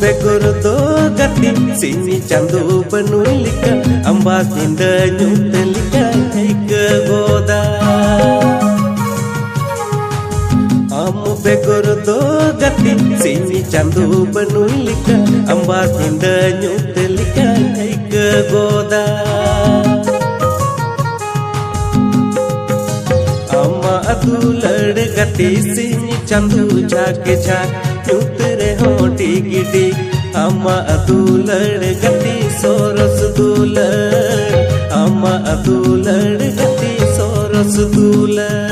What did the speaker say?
बेगुर दो गति सिनी चांदो बनुलिका अम्बा निंदा नुतलिका एक गोदा आम बेगुर दो गति सिनी चांदो बनुलिका अम्बा निंदा नुतलिका एक गोदा अम्मा अदुलड़ गति सिनी चांदो झाके झाक नुतरे होटी गिडी अम्मा अदुलड़ गति सोरस दुलड़ अम्मा अदुलड़ गति सोरस दुलड़।